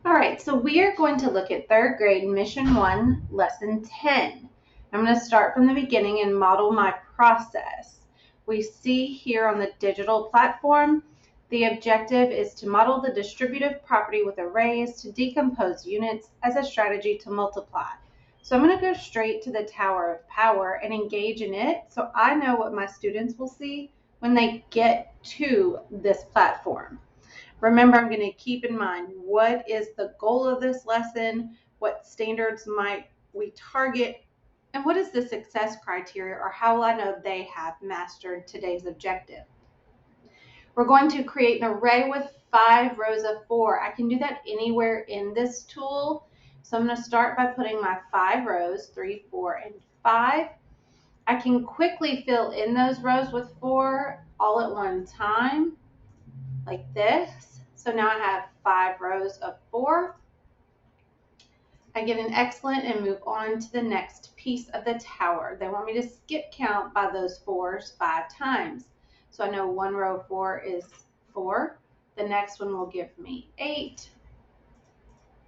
All right, so we are going to look at third grade Mission 1, Lesson 10. I'm going to start from the beginning and model my process. We see here on the digital platform, the objective is to model the distributive property with arrays to decompose units as a strategy to multiply. So I'm going to go straight to the Tower of Power and engage in it so I know what my students will see when they get to this platform. Remember, I'm going to keep in mind what is the goal of this lesson, what standards might we target, and what is the success criteria, or how will I know they have mastered today's objective. We're going to create an array with 5 rows of 4. I can do that anywhere in this tool. So I'm going to start by putting my 5 rows, 3, 4, and 5. I can quickly fill in those rows with 4 all at one time, like this. So now I have 5 rows of 4. I get an excellent and move on to the next piece of the tower. They want me to skip count by those 4s 5 times. So I know one row of 4 is 4. The next one will give me 8,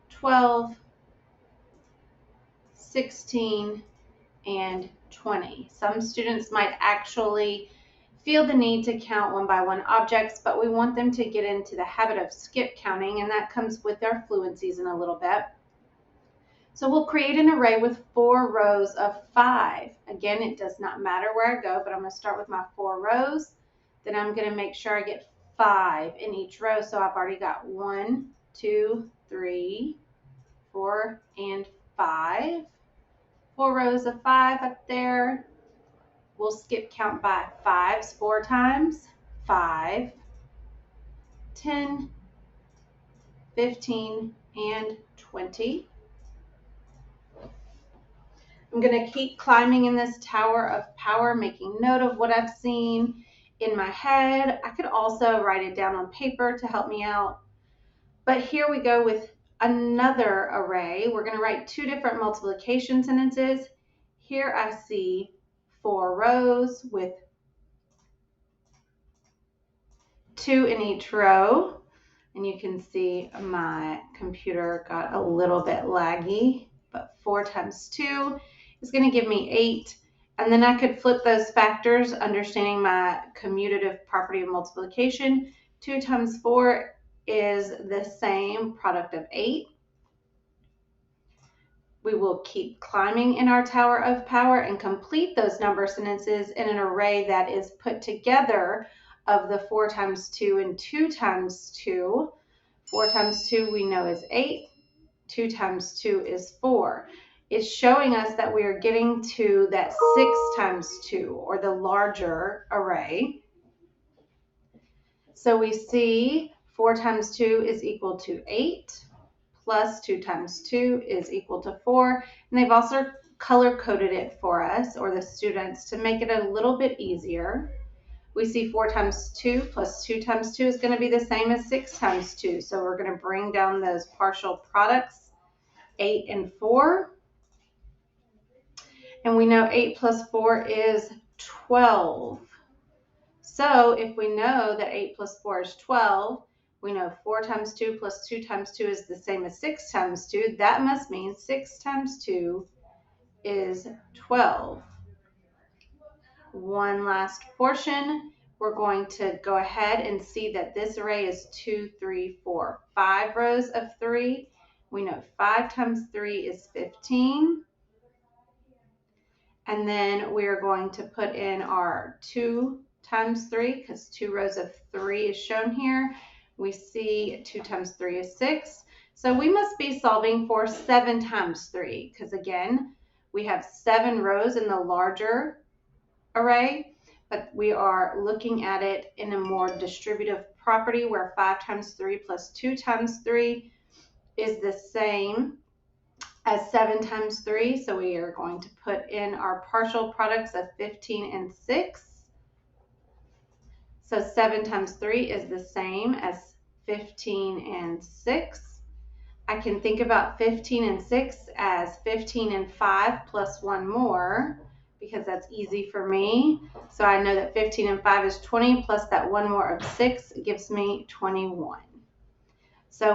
12, 16, and 20. Some students might actually feel the need to count one by one objects, but we want them to get into the habit of skip counting, and that comes with their fluencies in a little bit. So we'll create an array with 4 rows of 5. Again, it does not matter where I go, but I'm going to start with my 4 rows. Then I'm going to make sure I get 5 in each row. So I've already got 1, 2, 3, 4, and 5. 4 rows of 5 up there. We'll skip count by 5s 4 times. 5, 10, 15, and 20. I'm going to keep climbing in this Tower of Power, making note of what I've seen in my head. I could also write it down on paper to help me out. But here we go with another array. We're going to write 2 different multiplication sentences. Here I see 4 rows with 2 in each row. And you can see my computer got a little bit laggy, but 4 times 2 is going to give me 8. And then I could flip those factors, understanding my commutative property of multiplication. 2 times 4 is the same, product of 8. We will keep climbing in our Tower of Power and complete those number sentences in an array that is put together of the 4 times 2 and 2 times 2. 4 times 2 we know is 8. 2 times 2 is 4. It's showing us that we are getting to that 6 times 2, or the larger array. So we see 4 times 2 is equal to 8, plus 2 times 2 is equal to 4. And they've also color-coded it for us, or the students, to make it a little bit easier. We see 4 times 2 plus 2 times 2 is going to be the same as 6 times 2. So we're going to bring down those partial products, 8 and 4. And we know 8 plus 4 is 12. So if we know that 8 plus 4 is 12, we know 4 times 2 plus 2 times 2 is the same as 6 times 2. That must mean 6 times 2 is 12. One last portion. We're going to go ahead and see that this array is 2, 3, 4, 5 rows of 3. We know 5 times 3 is 15. And then we are going to put in our 2 times 3, because 2 rows of 3 is shown here. We see 2 times 3 is 6. So we must be solving for 7 times 3, because again, we have 7 rows in the larger array, but we are looking at it in a more distributive property where 5 times 3 plus 2 times 3 is the same as 7 times 3. So we are going to put in our partial products of 15 and 6. So 7 times 3 is the same as 15 and 6. I can think about 15 and 6 as 15 and 5 plus 1 more, because that's easy for me. So I know that 15 and 5 is 20, plus that 1 more of 6 gives me 21.